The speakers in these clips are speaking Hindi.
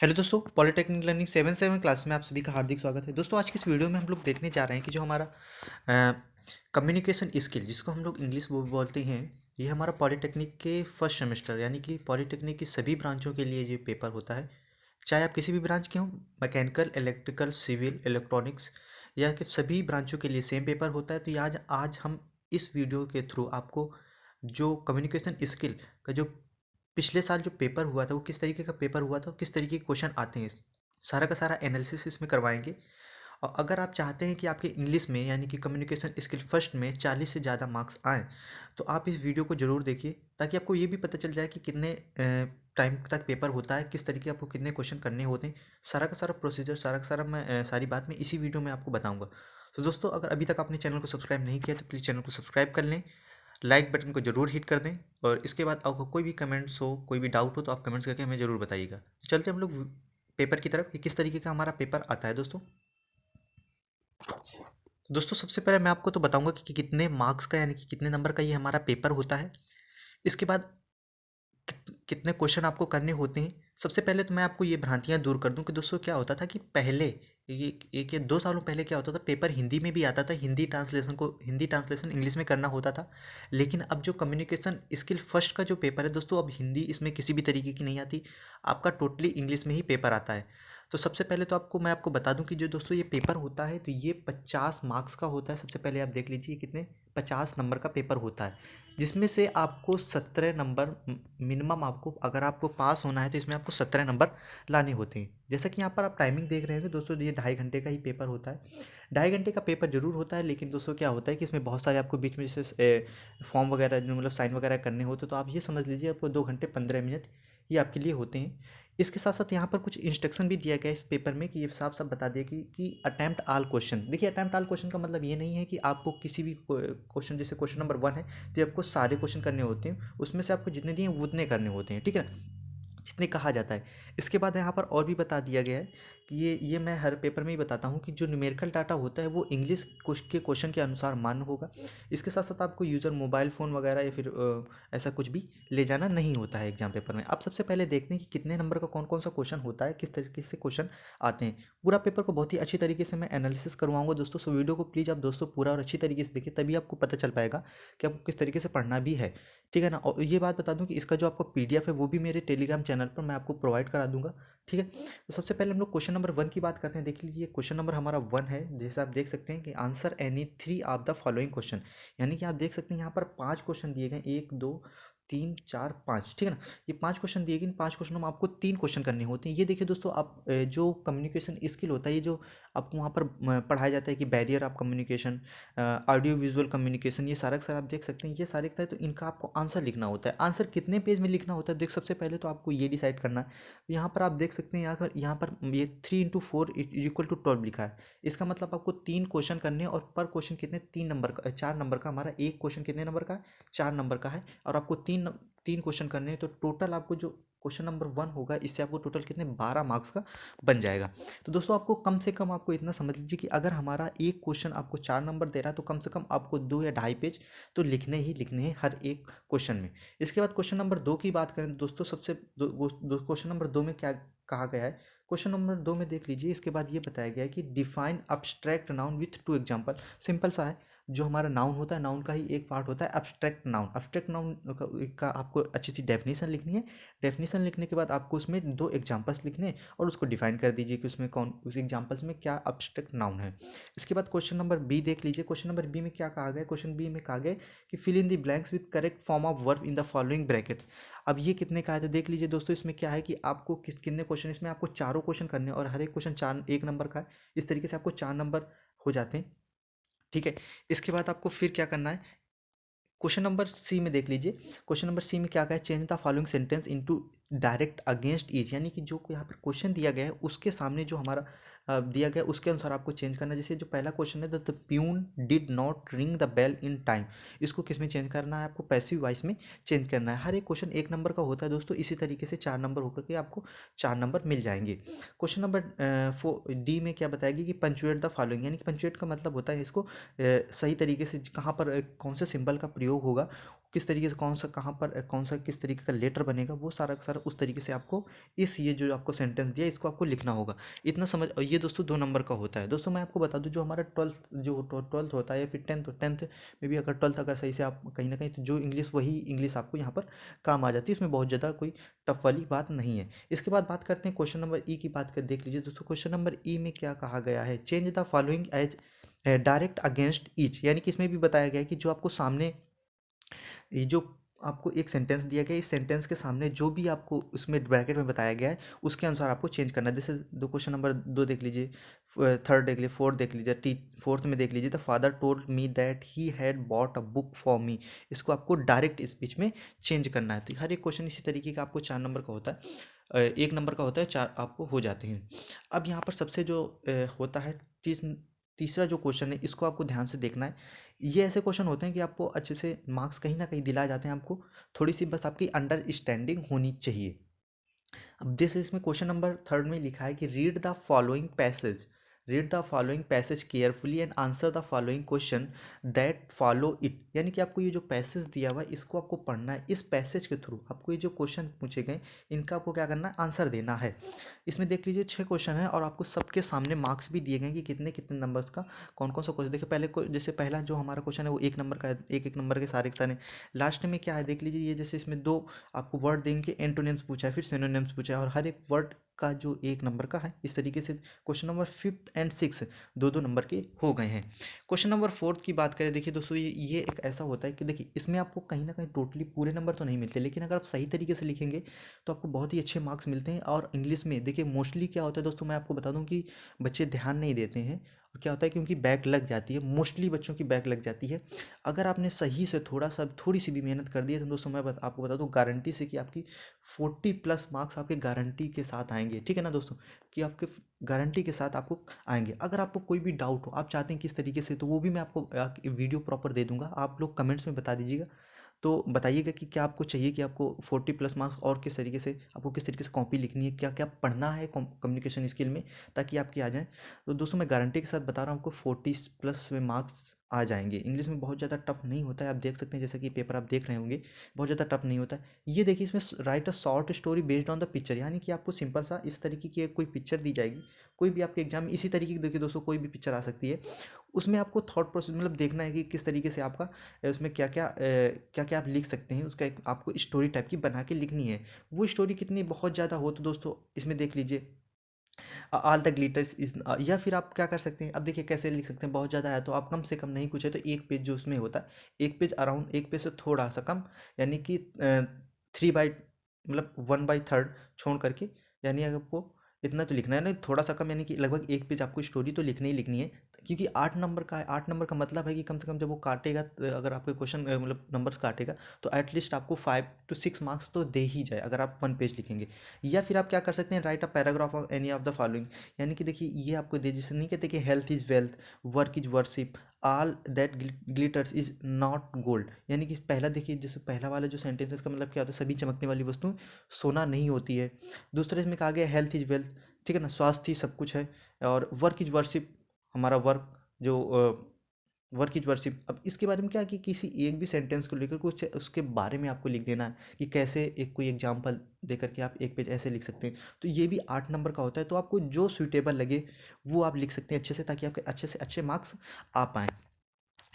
हेलो दोस्तों, पॉलिटेक्निक लर्निंग 7 क्लास में आप सभी का हार्दिक स्वागत है। दोस्तों, आज की इस वीडियो में हम लोग देखने जा रहे हैं कि जो हमारा कम्युनिकेशन स्किल, जिसको हम लोग इंग्लिश बोलते हैं, ये हमारा पॉलिटेक्निक के फर्स्ट सेमेस्टर यानी कि पॉलिटेक्निक की सभी ब्रांचों के लिए ये पेपर होता है। चाहे आप किसी भी ब्रांच के हों, मैकेनिकल, इलेक्ट्रिकल, सिविल, इलेक्ट्रॉनिक्स, या कि सभी ब्रांचों के लिए सेम पेपर होता है। तो ये आज आज हम इस वीडियो के थ्रू आपको जो कम्युनिकेशन स्किल का जो पिछले साल जो पेपर हुआ था, वो किस तरीके का पेपर हुआ था, किस तरीके के क्वेश्चन आते हैं, सारा का सारा एनालिसिस इसमें करवाएंगे। और अगर आप चाहते हैं कि आपके इंग्लिश में यानी कि कम्युनिकेशन स्किल फर्स्ट में 40 से ज़्यादा मार्क्स आएँ, तो आप इस वीडियो को ज़रूर देखिए, ताकि आपको ये भी पता चल जाए कि कितने टाइम तक पेपर होता है, किस तरीके आपको कितने क्वेश्चन करने होते हैं। सारा का सारा प्रोसीजर, सारा का सारा मैं सारी बात मैं इसी वीडियो में आपको बताऊँगा। तो दोस्तों, अगर अभी तक आपने चैनल को सब्सक्राइब नहीं किया तो प्लीज़ चैनल को सब्सक्राइब कर लें, लाइक बटन को ज़रूर हिट कर दें, और इसके बाद आपको कोई भी कमेंट्स हो, कोई भी डाउट हो, तो आप कमेंट्स करके हमें ज़रूर बताइएगा। तो चलते हम लोग पेपर की तरफ कि किस तरीके का हमारा पेपर आता है दोस्तों। तो दोस्तों, सबसे पहले मैं आपको तो बताऊंगा कि कितने मार्क्स का यानी कि कितने नंबर का ये हमारा पेपर होता है। इसके बाद कितने क्वेश्चन आपको करने होते हैं। सबसे पहले तो मैं आपको ये भ्रांतियाँ दूर कर दूं कि दोस्तों, क्या होता था कि पहले ये 1 या 2 सालों पहले क्या होता था, पेपर हिंदी में भी आता था, हिंदी ट्रांसलेशन इंग्लिश में करना होता था। लेकिन अब जो कम्युनिकेशन स्किल फर्स्ट का जो पेपर है दोस्तों, अब हिंदी इसमें किसी भी तरीके की नहीं आती, आपका टोटली इंग्लिश में ही पेपर आता है। तो सबसे पहले तो मैं आपको बता दूं कि जो दोस्तों ये पेपर होता है, तो ये 50 मार्क्स का होता है। सबसे पहले आप देख लीजिए कितने 50 नंबर का पेपर होता है, जिसमें से आपको 17 नंबर मिनिमम, आपको अगर आपको पास होना है तो इसमें आपको 17 नंबर लाने होते हैं। जैसा कि यहाँ पर आप टाइमिंग देख रहे हैं दोस्तों, ये 2.5 घंटे का ही पेपर होता है। 2.5 घंटे का पेपर जरूर होता है, लेकिन दोस्तों क्या होता है कि इसमें बहुत सारे आपको बीच में जैसे फॉर्म वगैरह जो मतलब साइन वगैरह करने होते, तो आप ये समझ लीजिए आपको 2 घंटे 15 मिनट ये आपके लिए होते हैं। इसके साथ साथ यहाँ पर कुछ इंस्ट्रक्शन भी दिया गया है इस पेपर में, कि ये साफ साफ बता दिया कि अटैम्प्ट आल क्वेश्चन। देखिए, अटैम्प्ट आल क्वेश्चन का मतलब ये नहीं है कि आपको किसी भी क्वेश्चन, जैसे क्वेश्चन नंबर 1 है तो आपको सारे क्वेश्चन करने होते हैं, उसमें से आपको जितने दिए उतने करने होते हैं, ठीक है ना, जितने कहा जाता है। इसके बाद यहाँ पर और भी बता दिया गया है कि ये मैं हर पेपर में ही बताता हूँ कि जो न्यूमेरिकल डाटा होता है वो इंग्लिश के क्वेश्चन के अनुसार मान्य होगा। इसके साथ साथ आपको यूज़र मोबाइल फ़ोन वगैरह या फिर ऐसा कुछ भी ले जाना नहीं होता है एग्जाम पेपर में। आप सबसे पहले देखते हैं कि कितने नंबर का कौन कौन सा क्वेश्चन होता है, किस तरीके से क्वेश्चन आते हैं। पूरा पेपर को बहुत ही अच्छी तरीके से मैं एनालिसिस करवाऊंगा दोस्तों, सो वीडियो को प्लीज़ आप दोस्तों पूरा और अच्छी तरीके से देखिए, तभी आपको पता चल पाएगा कि आपको किस तरीके से पढ़ना भी है, ठीक है ना। और ये बात बता दूं कि इसका जो आपको पीडीएफ है वो भी मेरे टेलीग्राम चैनल पर मैं आपको प्रोवाइड करा दूंगा, ठीक है। तो सबसे पहले हम लोग क्वेश्चन नंबर 1 की बात करते हैं। देख लीजिए, क्वेश्चन नंबर हमारा 1 है। जैसे आप देख सकते हैं कि answer any 3 of the following question, यानी कि आप देख सकते हैं यहाँ पर 5 क्वेश्चन दिए गए, 1 2 3 4 5, ठीक है ना। ये 5 क्वेश्चन दिए गए, इन 5 क्वेश्चनों में आपको 3 क्वेश्चन करने होते हैं। ये देखिए दोस्तों, आप जो कम्युनिकेशन स्किल होता है, ये जो आपको वहाँ पर पढ़ाया जाता है कि barrier of communication, audio visual communication, ये सारा का सारा आप देख सकते हैं, ये सारे का सारे, तो इनका आपको आंसर लिखना होता है। आंसर कितने पेज में लिखना होता है, देख सबसे पहले तो आपको ये डिसाइड करना है। यहाँ पर आप देख सकते हैं, यहाँ पर ये 3 × 4 इक्वल टू 12 लिखा है। इसका मतलब आपको 3 क्वेश्चन करने हैं, और पर क्वेश्चन कितने, 3 नंबर का, 4 नंबर का। हमारा एक क्वेश्चन कितने नंबर का है, 4 नंबर का है, और आपको तीन तीन क्वेश्चन करने हैं। तो टोटल आपको जो क्वेश्चन नंबर 1 होगा, इससे आपको टोटल कितने, 12 मार्क्स का बन जाएगा। तो दोस्तों, आपको कम से कम आपको इतना समझ लीजिए कि अगर हमारा एक क्वेश्चन आपको 4 नंबर दे रहा है, तो कम से कम आपको 2 या 2.5 पेज तो लिखने ही लिखने हैं हर एक क्वेश्चन में। इसके बाद क्वेश्चन नंबर 2 की बात करें तो दोस्तों, सबसे क्वेश्चन नंबर 2 में क्या कहा गया है। क्वेश्चन नंबर 2 में देख लीजिए, इसके बाद ये बताया गया है कि define abstract noun with 2 example. Simple सा है, जो हमारा नाउन होता है, नाउन का ही एक पार्ट होता है अब्स्ट्रैक्ट नाउन। अब्स्ट्रैक्ट नाउन का आपको अच्छी सी डेफिनेशन लिखनी है। डेफिनेशन लिखने के बाद आपको उसमें 2 एग्जांपल्स लिखने हैं, और उसको डिफाइन कर दीजिए कि उसमें कौन, उस एग्जांपल्स में क्या अब्स्ट्रैक्ट नाउन है। इसके बाद क्वेश्चन नंबर बी देख लीजिए। क्वेश्चन नंबर बी में क्या कहा गया है, क्वेश्चन बी में कहा गया है कि fill in the blanks with correct form of verb in the following brackets. अब ये कितने का है, तो देख लीजिए दोस्तों, इसमें क्या है कि आपको कितने क्वेश्चन, इसमें आपको चारों क्वेश्चन करने हैं, और हर एक क्वेश्चन 1 नंबर का है। इस तरीके से आपको 4 नंबर हो जाते हैं, ठीक है। इसके बाद आपको फिर क्या करना है, क्वेश्चन नंबर सी में देख लीजिए। क्वेश्चन नंबर सी में क्या कहा है, change the following sentence into direct against each, यानी कि जो यहाँ पर क्वेश्चन दिया गया है उसके सामने जो हमारा दिया गया है उसके अनुसार आपको चेंज करना है। जैसे जो पहला क्वेश्चन है, the peon did not ring the bell in time, इसको किस में चेंज करना है, आपको पैसिव वॉइस में चेंज करना है। हर एक क्वेश्चन 1 नंबर का होता है दोस्तों, इसी तरीके से 4 नंबर होकर के आपको 4 नंबर मिल जाएंगे। क्वेश्चन नंबर डी में क्या बताएगी कि पंचुएट द फॉलोइंग, यानी कि पंचुएट का मतलब होता है इसको सही तरीके से कहाँ पर कौन से सिंबल का प्रयोग होगा, किस तरीके से कौन सा कहाँ पर कौन सा किस तरीके का लेटर बनेगा, वो सारा का सारा उस तरीके से आपको इस ये जो आपको सेंटेंस दिया इसको आपको लिखना होगा। इतना समझ, और ये दोस्तों 2 नंबर का होता है। दोस्तों मैं आपको बता दूँ, जो हमारा 12th होता है या फिर 10th में भी, अगर 12th अगर सही से आप कहीं न कहीं, तो जो इंग्लिश वही इंग्लिश आपको यहाँ पर काम आ जाती है। इसमें बहुत ज़्यादा कोई टफ वाली बात नहीं है। इसके बाद बात करते हैं क्वेश्चन नंबर ई की। बात कर देख लीजिए दोस्तों, क्वेश्चन नंबर ई में क्या कहा गया है, change the following as direct against each. यानी कि इसमें भी बताया गया है कि जो आपको सामने ये जो आपको एक सेंटेंस दिया गया है, इस सेंटेंस के सामने जो भी आपको उसमें ब्रैकेट में बताया गया है उसके अनुसार आपको चेंज करना है। जैसे दो क्वेश्चन नंबर 2 देख लीजिए, थर्ड देख लीजिए, फोर्थ देख लीजिए, फोर्थ में देख लीजिए, the father told me that he had bought a book for me. इसको आपको डायरेक्ट स्पीच में चेंज करना है। तो हर एक क्वेश्चन इसी तरीके का आपको 4 नंबर का होता है, 1 नंबर का होता है, 4 आपको हो जाते हैं। अब यहाँ पर सबसे जो होता है तीसरा जो क्वेश्चन है, इसको आपको ध्यान से देखना है। ये ऐसे क्वेश्चन होते हैं कि आपको अच्छे से मार्क्स कहीं ना कहीं दिलाए जाते हैं, आपको थोड़ी सी बस आपकी अंडरस्टैंडिंग होनी चाहिए। अब जैसे इसमें क्वेश्चन नंबर थर्ड में लिखा है कि read the following passage carefully and answer the following question that follow it. यानी कि आपको ये जो पैसेज दिया हुआ है इसको आपको पढ़ना है, इस पैसेज के थ्रू आपको ये जो क्वेश्चन पूछे गए इनका आपको क्या करना है, आंसर देना है। इसमें देख लीजिए 6 क्वेश्चन है और आपको सबके सामने मार्क्स भी दिए गए हैं कि कितने कितने नंबर्स का कौन कौन सा क्वेश्चन। देखिए पहले को जैसे पहला जो हमारा क्वेश्चन है वो 1 नंबर का है, एक एक नंबर के सारे। लास्ट में क्या है देख लीजिए, ये जैसे इसमें 2 आपको वर्ड देंगे, एंटोनिम्स पूछा है, फिर सिनोनिम्स पूछा है, और हर एक वर्ड का जो 1 नंबर का है। इस तरीके से क्वेश्चन नंबर 5th एंड 6 दो नंबर के हो गए हैं। क्वेश्चन नंबर 4th की बात करें, देखिए दोस्तों ये एक ऐसा होता है कि देखिए इसमें आपको कहीं ना कहीं टोटली पूरे नंबर तो नहीं मिलते, लेकिन अगर आप सही तरीके से लिखेंगे तो आपको बहुत ही अच्छे मार्क्स मिलते हैं। और इंग्लिश में देखिए मोस्टली क्या होता है दोस्तों, मैं आपको बता दूं कि बच्चे ध्यान नहीं देते हैं, और क्या होता है कि उनकी बैक लग जाती है, मोस्टली बच्चों की बैक लग जाती है। अगर आपने सही से थोड़ी सी भी मेहनत कर दी है तो दोस्तों मैं आपको बता दूं गारंटी से कि आपकी 40+ मार्क्स आपके गारंटी के साथ आएंगे। ठीक है ना दोस्तों, कि आपके गारंटी के साथ आपको आएंगे। अगर आपको कोई भी डाउट हो, आप चाहते हैं किस तरीके से, तो वो भी मैं आपको वीडियो प्रॉपर दे दूंगा, आप लोग कमेंट्स में बता दीजिएगा। तो बताइएगा कि क्या आपको चाहिए, कि आपको 40+ मार्क्स और किस तरीके से आपको किस तरीके से कॉपी लिखनी है, क्या क्या पढ़ना है कम्युनिकेशन स्किल में, ताकि आपकी आ जाए। तो दोस्तों मैं गारंटी के साथ बता रहा हूँ, आपको 40+ में मार्क्स आ जाएंगे। इंग्लिश में बहुत ज़्यादा टफ नहीं होता है, आप देख सकते हैं जैसे कि पेपर आप देख रहे होंगे, बहुत ज़्यादा टफ नहीं होता है। ये देखिए इसमें right a short story based on the picture, यानी कि आपको सिंपल सा इस तरीके की कोई पिक्चर दी जाएगी, कोई भी आपके एग्जाम में इसी तरीके की, देखिए दोस्तों कोई भी पिक्चर आ सकती है, उसमें आपको थॉट प्रोसेस मतलब देखना है कि किस तरीके से आपका उसमें क्या क्या आप लिख सकते हैं, उसका एक आपको स्टोरी टाइप की बना के लिखनी है। वो स्टोरी कितनी बहुत ज़्यादा हो तो दोस्तों इसमें देख लीजिए ऑल द ग्लिटर्स इज, या फिर आप क्या कर सकते हैं, अब देखिए कैसे लिख सकते हैं, बहुत ज़्यादा है तो आप कम से कम नहीं कुछ है तो 1 पेज जो उसमें होता है, 1 पेज अराउंड, 1 पेज से थोड़ा सा कम, यानी कि 3 बाई मतलब 1/3 छोड़ करके, यानी अगर आपको इतना तो लिखना है ना, थोड़ा सा कम, यानी कि लगभग 1 पेज आपको स्टोरी तो लिखनी ही लिखनी है। क्योंकि 8 नंबर का है, 8 नंबर का मतलब है कि कम से कम जब वो काटेगा अगर आपके क्वेश्चन मतलब नंबर्स काटेगा तो एटलीस्ट आपको 5 to 6 मार्क्स तो दे ही जाए, अगर आप 1 पेज लिखेंगे। या फिर आप क्या कर सकते हैं, right a paragraph of any of the following. यानी कि देखिए ये आपको दे, जैसे नहीं कहते कि health is wealth, work is worship, all that glitters is not gold. यानी कि पहला देखिए, जैसे पहला वाला जो सेंटेंस है इसका मतलब क्या होता है, सभी चमकने वाली वस्तु सोना नहीं होती है। दूसरे इसमें कहा गया हेल्थ इज़ वेल्थ, ठीक है ना, स्वास्थ्य ही सब कुछ है। और वर्क इज़ वर्शिप, हमारा वर्क जो वर्क इज वर्शिप। अब इसके बारे में क्या है कि किसी एक भी सेंटेंस को लेकर कुछ उसके बारे में आपको लिख देना है, कि कैसे एक कोई एग्जांपल दे करके आप 1 पेज ऐसे लिख सकते हैं। तो ये भी 8 नंबर का होता है, तो आपको जो सूटेबल लगे वो आप लिख सकते हैं अच्छे से, ताकि आपके अच्छे से अच्छे मार्क्स आ पाएँ।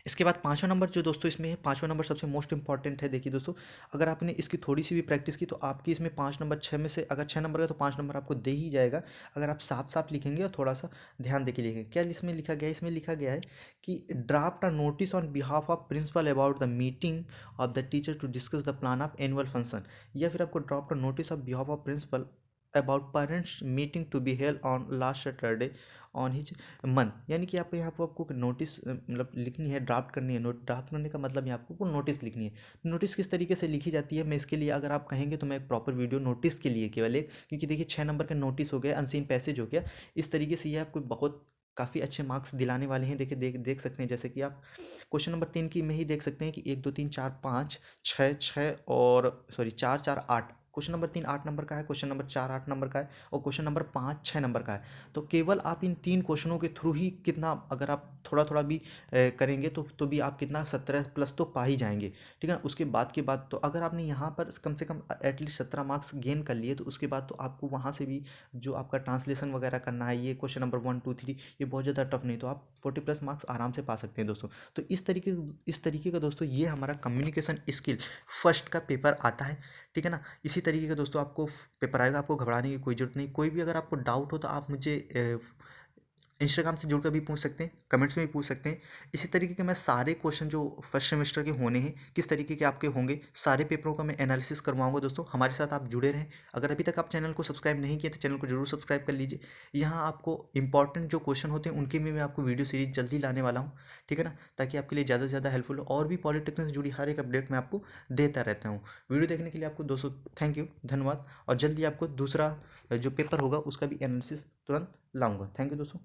इसके बाद 5वां नंबर जो दोस्तों इसमें है, 5वां नंबर सबसे मोस्ट इंपॉर्टेंट है। देखिए दोस्तों, अगर आपने इसकी थोड़ी सी भी प्रैक्टिस की तो आपकी इसमें 5 नंबर, 6 में से अगर 6 नंबर का तो 5 नंबर आपको दे ही जाएगा, अगर आप साफ साफ लिखेंगे और थोड़ा सा ध्यान दे के लिखेंगे। क्या इसमें लिखा गया है, इसमें लिखा गया है कि draft a notice on behalf of principal about the meeting of the teacher to discuss the plan of annual function. या फिर आपको draft a notice of behalf of principal about parents meeting to be held on last Saturday on his man. यानी कि आपको यहाँ पर आपको नोटिस मतलब लिखनी है, ड्राफ्ट करनी है। नोट ड्राफ्ट करने का मतलब यहाँ आपको नोटिस लिखनी है। नोटिस किस तरीके से लिखी जाती है, मैं इसके लिए अगर आप कहेंगे तो मैं एक प्रॉपर वीडियो नोटिस के लिए केवल एक, क्योंकि देखिए 6 नंबर का नोटिस हो गया, अनसीन पैसेज हो गया, इस तरीके से ये आपको बहुत काफ़ी अच्छे मार्क्स दिलाने वाले हैं। देखिए देख सकते हैं, जैसे कि आप क्वेश्चन नंबर 3 की में ही देख सकते हैं कि 1 2 3 4 5 6 6 और सॉरी 4 4 8 क्वेश्चन नंबर 3 8 नंबर का है, क्वेश्चन नंबर 4 8 नंबर का है और क्वेश्चन नंबर 5 6 नंबर का है। तो केवल आप इन 3 क्वेश्चनों के थ्रू ही कितना, अगर आप थोड़ा-थोड़ा भी करेंगे तो भी आप कितना 17 प्लस तो पा ही जाएँगे, ठीक है ना? उसके बाद के बाद तो अगर आपने यहाँ पर कम से कम एटलीस्ट 17 मार्क्स गेन कर लिए, तो उसके बाद तो आपको वहाँ से भी जो आपका ट्रांसलेशन वगैरह करना है, ये क्वेश्चन नंबर 1 2 3 ये बहुत ज़्यादा टफ नहीं, तो आप 40 प्लस मार्क्स आराम से पा सकते हैं दोस्तों। तो इस तरीके का दोस्तों ये हमारा कम्युनिकेशन स्किल फर्स्ट का पेपर आता है, ठीक है ना? इसी तरीके का दोस्तों आपको पेपर आएगा, आपको घबराने की कोई ज़रूरत नहीं। कोई भी अगर आपको डाउट हो तो आप मुझे इंस्टाग्राम से जुड़ कर भी पूछ सकते हैं, कमेंट्स में भी पूछ सकते हैं। इसी तरीके के मैं सारे क्वेश्चन जो फर्स्ट सेमेस्टर के होने हैं, किस तरीके के आपके होंगे, सारे पेपरों का मैं एनालिसिस करवाऊँगा दोस्तों। हमारे साथ आप जुड़े रहें। अगर अभी तक आप चैनल को सब्सक्राइब नहीं किए तो चैनल को ज़रूर सब्सक्राइब कर लीजिए। यहाँ आपको इंपॉर्टेंट जो क्वेश्चन होते हैं उनकी भी मैं आपको वीडियो सीरीज़ जल्दी लाने वाला हूँ, ठीक है ना? ताकि आपके लिए ज़्यादा से ज़्यादा हेल्पफुल हो और भी पॉलिटेक्निक से जुड़ी हर एक अपडेट मैं आपको देता रहता हूँ। वीडियो देखने के लिए आपको दोस्तों थैंक यू, धन्यवाद और जल्दी आपको दूसरा जो पेपर होगा उसका भी एनालिसिस तुरंत लाऊँगा। थैंक यू दोस्तों।